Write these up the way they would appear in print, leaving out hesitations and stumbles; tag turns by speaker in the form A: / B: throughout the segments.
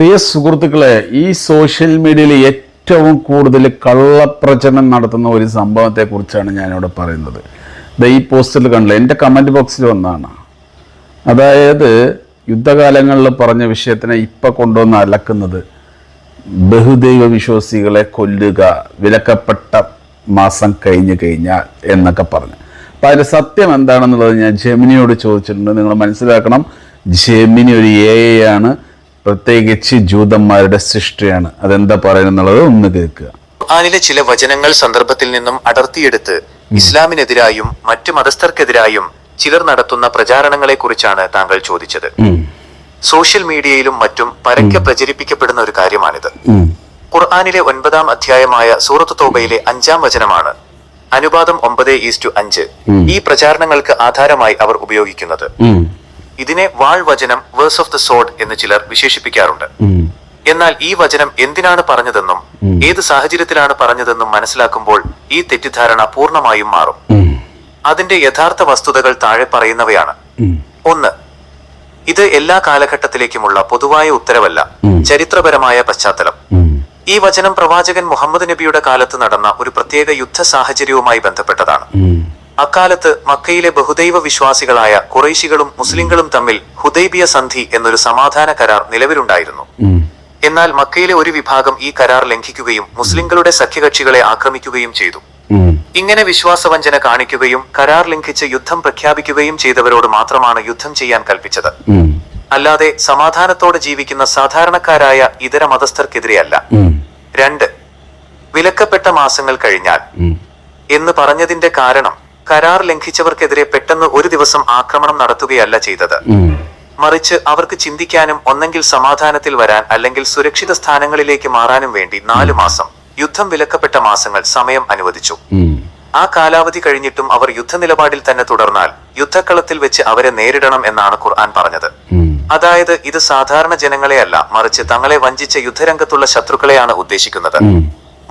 A: പ്രിയ സുഹൃത്തുക്കളെ, ഈ സോഷ്യൽ മീഡിയയിൽ ഏറ്റവും കൂടുതൽ കള്ളപ്രചരണം നടത്തുന്ന ഒരു സംഭവത്തെ കുറിച്ചാണ് ഞാനിവിടെ പറയുന്നത്. ഈ പോസ്റ്റിൽ കണ്ടില്ല, എൻ്റെ കമൻറ്റ് ബോക്സിൽ വന്നതാണ്. അതായത് യുദ്ധകാലങ്ങളിൽ പറഞ്ഞ വിഷയത്തിനെ ഇപ്പം കൊണ്ടുവന്ന് അലക്കുന്നത് ബഹുദൈവ വിശ്വാസികളെ കൊല്ലുക, വിലക്കപ്പെട്ട മാസം കഴിഞ്ഞാൽ എന്നൊക്കെ പറഞ്ഞു. അപ്പം അതിൻ്റെ സത്യം എന്താണെന്നുള്ളത് ഞാൻ ജെമിനിയോട് ചോദിച്ചിട്ടുണ്ട്. നിങ്ങൾ മനസ്സിലാക്കണം, ജെമിനി ഒരു AI ആണ്, പ്രത്യേകിച്ച് ജൂതന്മാരുടെ സൃഷ്ടിയാണ്. അതെന്താ പറയുന്നുള്ളത് ഒന്ന് കേൾക്കുക.
B: ഖുർആനിലെ ചില വചനങ്ങൾ സന്ദർഭത്തിൽ നിന്നും അടർത്തിയെടുത്ത് ഇസ്ലാമിനെതിരായും മറ്റു മതസ്ഥർക്കെതിരായും ചിലർ നടത്തുന്ന പ്രചാരണങ്ങളെ കുറിച്ചാണ് താങ്കൾ ചോദിച്ചത്. സോഷ്യൽ മീഡിയയിലും മറ്റും പരക്കെ പ്രചരിപ്പിക്കപ്പെടുന്ന ഒരു കാര്യമാണിത്. ഖുർആനിലെ 9-ാം അധ്യായമായ സൂറത്ത് തൗബയിലെ 5-ാം വചനമാണ് അനുപാതം 9:5 ഈ പ്രചാരണങ്ങൾക്ക് ആധാരമായി അവർ ഉപയോഗിക്കുന്നത്. ഇതിനെ വാൾ വചനം, വേഴ്സ് ഓഫ് ദ സോഡ് എന്ന് ചിലർ വിശേഷിപ്പിക്കാറുണ്ട്. എന്നാൽ ഈ വചനം എന്തിനാണ് പറഞ്ഞതെന്നും ഏത് സാഹചര്യത്തിലാണ് പറഞ്ഞതെന്നും മനസ്സിലാക്കുമ്പോൾ ഈ തെറ്റിദ്ധാരണ പൂർണ്ണമായും മാറും. അതിന്റെ യഥാർത്ഥ വസ്തുതകൾ താഴെ പറയുന്നവയാണ്. 1. ഇത് എല്ലാ കാലഘട്ടത്തിലേക്കുമുള്ള പൊതുവായ ഉത്തരവല്ല, ചരിത്രപരമായ പശ്ചാത്തലം. ഈ വചനം പ്രവാചകൻ മുഹമ്മദ് നബിയുടെ കാലത്ത് നടന്ന ഒരു പ്രത്യേക യുദ്ധ സാഹചര്യവുമായി ബന്ധപ്പെട്ടതാണ്. അക്കാലത്ത് മക്കയിലെ ബഹുദൈവ വിശ്വാസികളായ ഖുറൈശികളും മുസ്ലിങ്ങളും തമ്മിൽ ഹുദൈബിയ സന്ധി എന്നൊരു സമാധാന കരാർ നിലവിലുണ്ടായിരുന്നു. എന്നാൽ മക്കയിലെ ഒരു വിഭാഗം ഈ കരാർ ലംഘിക്കുകയും മുസ്ലിങ്ങളുടെ സഖ്യകക്ഷികളെ ആക്രമിക്കുകയും ചെയ്തു. ഇങ്ങനെ വിശ്വാസവഞ്ചന കാണിക്കുകയും കരാർ ലംഘിച്ച് യുദ്ധം പ്രഖ്യാപിക്കുകയും ചെയ്തവരോട് മാത്രമാണ് യുദ്ധം ചെയ്യാൻ കൽപ്പിച്ചത്, അല്ലാതെ സമാധാനത്തോടെ ജീവിക്കുന്ന സാധാരണക്കാരായ ഇതര മതസ്ഥർക്കെതിരെയല്ല. 2. വിലക്കപ്പെട്ട മാസങ്ങൾ കഴിഞ്ഞാൽ എന്ന് പറഞ്ഞതിന്റെ കാരണം കരാർ ലംഘിച്ചവർക്കെതിരെ പെട്ടെന്ന് ഒരു ദിവസം ആക്രമണം നടത്തുകയല്ല ചെയ്തത്, മറിച്ച് അവർക്ക് ചിന്തിക്കാനും ഒന്നെങ്കിൽ സമാധാനത്തിൽ വരാൻ അല്ലെങ്കിൽ സുരക്ഷിത സ്ഥാനങ്ങളിലേക്ക് മാറാനും വേണ്ടി 4 മാസം, യുദ്ധം വിലക്കപ്പെട്ട മാസങ്ങൾ സമയം അനുവദിച്ചു. ആ കാലാവധി കഴിഞ്ഞിട്ടും അവർ യുദ്ധനിലപാടിൽ തന്നെ തുടർന്നാൽ യുദ്ധക്കളത്തിൽ വെച്ച് അവരെ നേരിടണം എന്നാണ് ഖുർആൻ പറഞ്ഞത്. അതായത് ഇത് സാധാരണ ജനങ്ങളെയല്ല, മറിച്ച് തങ്ങളെ വഞ്ചിച്ച യുദ്ധരംഗത്തുള്ള ശത്രുക്കളെയാണ് ഉദ്ദേശിക്കുന്നത്.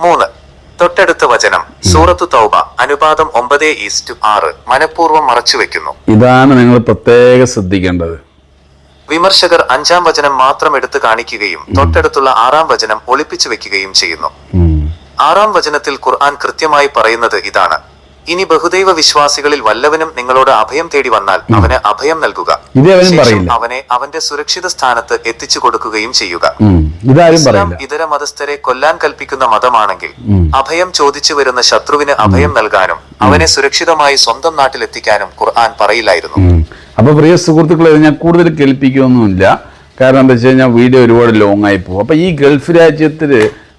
B: 3. തൊട്ടടുത്ത വചനം സൂറത്തു തൗബ അനുപാതം 9:6 മനഃപൂർവ്വം മറച്ചുവെക്കുന്നു.
A: ഇതാണ് നിങ്ങൾ പ്രത്യേകം ശ്രദ്ധിക്കേണ്ടത്.
B: വിമർശകർ 5-ാം വചനം മാത്രം എടുത്തു കാണിക്കുകയും തൊട്ടടുത്തുള്ള 6-ാം വചനം ഒളിപ്പിച്ചു വെക്കുകയും ചെയ്യുന്നു. 6-ാം വചനത്തിൽ ഖുർആൻ കൃത്യമായി പറയുന്നത് ഇതാണ്: ഇനി ബഹുദൈവ വിശ്വാസികളിൽ വല്ലവനും നിങ്ങളോട് അഭയം തേടി വന്നാൽ അവന് അഭയം നൽകുക, ശേഷം അവനെ അവന്റെ സുരക്ഷിത സ്ഥാനത്ത് എത്തിച്ചു കൊടുക്കുകയും ചെയ്യുക. ഇസ്ലാം ഇതര മതസ്ഥരെ കൊല്ലാൻ കൽപ്പിക്കുന്ന മതമാണെങ്കിൽ അഭയം ചോദിച്ചു വരുന്ന ശത്രുവിന് അഭയം നൽകാനും അവനെ സുരക്ഷിതമായി സ്വന്തം നാട്ടിലെത്തിക്കാനും ഖുർആൻ പറയില്ലായിരുന്നു.
A: അപ്പൊ പ്രിയ സുഹൃത്തുക്കളെ, ഞാൻ കൂടുതൽ കേൾപ്പിക്കുകയൊന്നുമില്ല. കാരണം എന്താ വെച്ച് കഴിഞ്ഞാൽ വീഡിയോ ഒരുപാട് ലോങ് ആയി പോകും. അപ്പൊ ഈ ഗൾഫ് രാജ്യത്തിൽ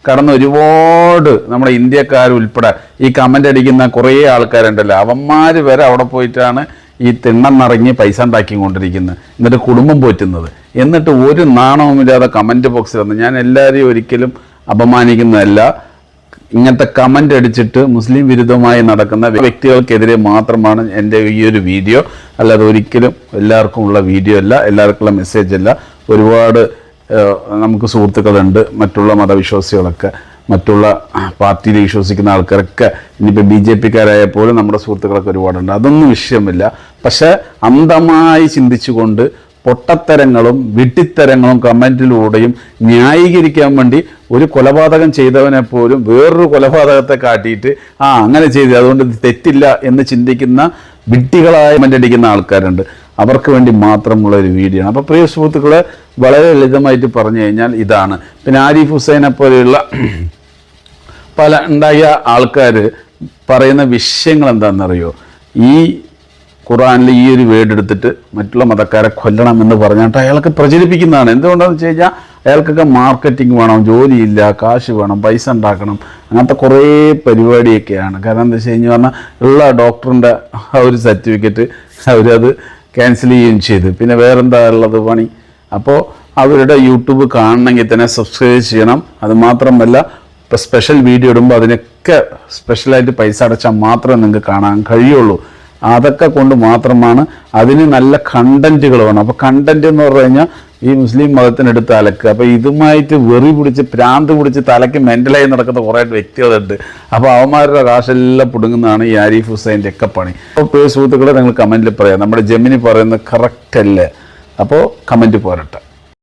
A: കടന്ന ഒരുപാട് നമ്മുടെ ഇന്ത്യക്കാരുൾപ്പെടെ ഈ കമൻ്റ് അടിക്കുന്ന കുറേ ആൾക്കാരുണ്ടല്ലോ, അവന്മാർ വരെ അവിടെ പോയിട്ടാണ് ഈ തിണ്ണം നിറങ്ങി പൈസ ഉണ്ടാക്കിക്കൊണ്ടിരിക്കുന്നത്, എന്നിട്ട് കുടുംബം പോറ്റുന്നത്. എന്നിട്ട് ഒരു നാണവുമില്ലാതെ കമൻറ്റ് ബോക്സിൽ വന്ന്, ഞാൻ എല്ലാവരെയും ഒരിക്കലും അപമാനിക്കുന്നതല്ല, ഇങ്ങനത്തെ കമൻ്റ് അടിച്ചിട്ട് മുസ്ലിം വിരുദ്ധമായി നടക്കുന്ന വ്യക്തികൾക്കെതിരെ മാത്രമാണ് എൻ്റെ ഈ ഒരു വീഡിയോ. അല്ലാതെ ഒരിക്കലും എല്ലാവർക്കും ഉള്ള വീഡിയോ അല്ല, എല്ലാവർക്കുള്ള മെസ്സേജ് അല്ല. ഒരുപാട് നമുക്ക് സുഹൃത്തുക്കളുണ്ട്, മറ്റുള്ള മതവിശ്വാസികളൊക്കെ, മറ്റുള്ള പാർട്ടിയിൽ വിശ്വസിക്കുന്ന ആൾക്കാരൊക്കെ, ഇനിയിപ്പോൾ BJP-ക്കാരായ പോലും നമ്മുടെ സുഹൃത്തുക്കളൊക്കെ ഒരുപാടുണ്ട്. അതൊന്നും വിഷയമില്ല. പക്ഷേ അന്ധമായി ചിന്തിച്ചുകൊണ്ട് പൊട്ടത്തരങ്ങളും വിഡ്ഢിത്തരങ്ങളും കമൻറ്റിലൂടെയും ന്യായീകരിക്കാൻ വേണ്ടി ഒരു കൊലപാതകം ചെയ്തവനെ പോലും വേറൊരു കൊലപാതകത്തെ കാട്ടിയിട്ട് അങ്ങനെ ചെയ്തു, അതുകൊണ്ട് തെറ്റില്ല എന്ന് ചിന്തിക്കുന്ന വിഡ്ഢികളായ കമൻ്റ് അടിക്കുന്ന ആൾക്കാരുണ്ട്. അവർക്ക് വേണ്ടി മാത്രമുള്ള ഒരു വീഡിയോ ആണ്. അപ്പോൾ പ്രിയ സുഹൃത്തുക്കളെ, വളരെ ലളിതമായിട്ട് പറഞ്ഞു കഴിഞ്ഞാൽ ഇതാണ്. പിന്നെ ആരിഫ് ഹുസൈനെ പോലെയുള്ള പല ഉണ്ടായ ആൾക്കാർ പറയുന്ന വിഷയങ്ങൾ എന്താണെന്നറിയോ? ഈ ഖുർആനിൽ ഈ ഒരു വേർഡ് എടുത്തിട്ട് മറ്റുള്ള മതക്കാരെ കൊല്ലണം എന്ന് പറഞ്ഞിട്ട് അയാൾക്ക് പ്രചരിപ്പിക്കുന്നതാണ്. എന്തുകൊണ്ടാണെന്ന് വെച്ച് കഴിഞ്ഞാൽ അയാൾക്കൊക്കെ മാർക്കറ്റിംഗ് വേണം, ജോലിയില്ല, കാശ് വേണം, പൈസ ഉണ്ടാക്കണം, അങ്ങനത്തെ കുറേ പരിപാടിയൊക്കെയാണ്. കാരണം എന്താ വെച്ച് കഴിഞ്ഞാൽ ഉള്ള ഡോക്ടറിൻ്റെ ആ ഒരു സർട്ടിഫിക്കറ്റ് അവരത് ക്യാൻസൽ ചെയ്യുകയും ചെയ്തു. പിന്നെ വേറെന്താ ഉള്ളത് പണി? അപ്പോൾ അവരുടെ യൂട്യൂബ് കാണണമെങ്കിൽ തന്നെ സബ്സ്ക്രൈബ് ചെയ്യണം. അത് മാത്രമല്ല, ഇപ്പോൾ സ്പെഷ്യൽ വീഡിയോ ഇടുമ്പോൾ അതിനൊക്കെ സ്പെഷ്യലായിട്ട് പൈസ അടച്ചാൽ മാത്രമേ നിങ്ങൾക്ക് കാണാൻ കഴിയുള്ളൂ. അതൊക്കെ കൊണ്ട് മാത്രമാണ്. അതിന് നല്ല കണ്ടന്റുകൾ വേണം. അപ്പോൾ കണ്ടന്റ് എന്ന് പറഞ്ഞു കഴിഞ്ഞാൽ ഈ മുസ്ലിം മതത്തിനെടുത്ത് അലക്കുക. അപ്പോൾ ഇതുമായിട്ട് വെറി പിടിച്ച് ഭ്രാന്ത് പിടിച്ച് തലയ്ക്ക് മെൻ്റലായി നടക്കുന്ന കുറേ വ്യക്തികളുണ്ട്. അപ്പോൾ അവന്മാരുടെ കാശെല്ലാം പിടുങ്ങുന്നതാണ് ഈ ആരിഫ് ഹുസൈൻ്റെ ഒക്കെ പണി. അപ്പോൾ സുഹൃത്തുക്കളെ, നിങ്ങൾ കമൻറ്റിൽ പറയാം, നമ്മുടെ ജെമിനി പറയുന്നത് കറക്റ്റ് അല്ലേ? അപ്പോൾ കമൻറ്റ് പോരട്ടെ.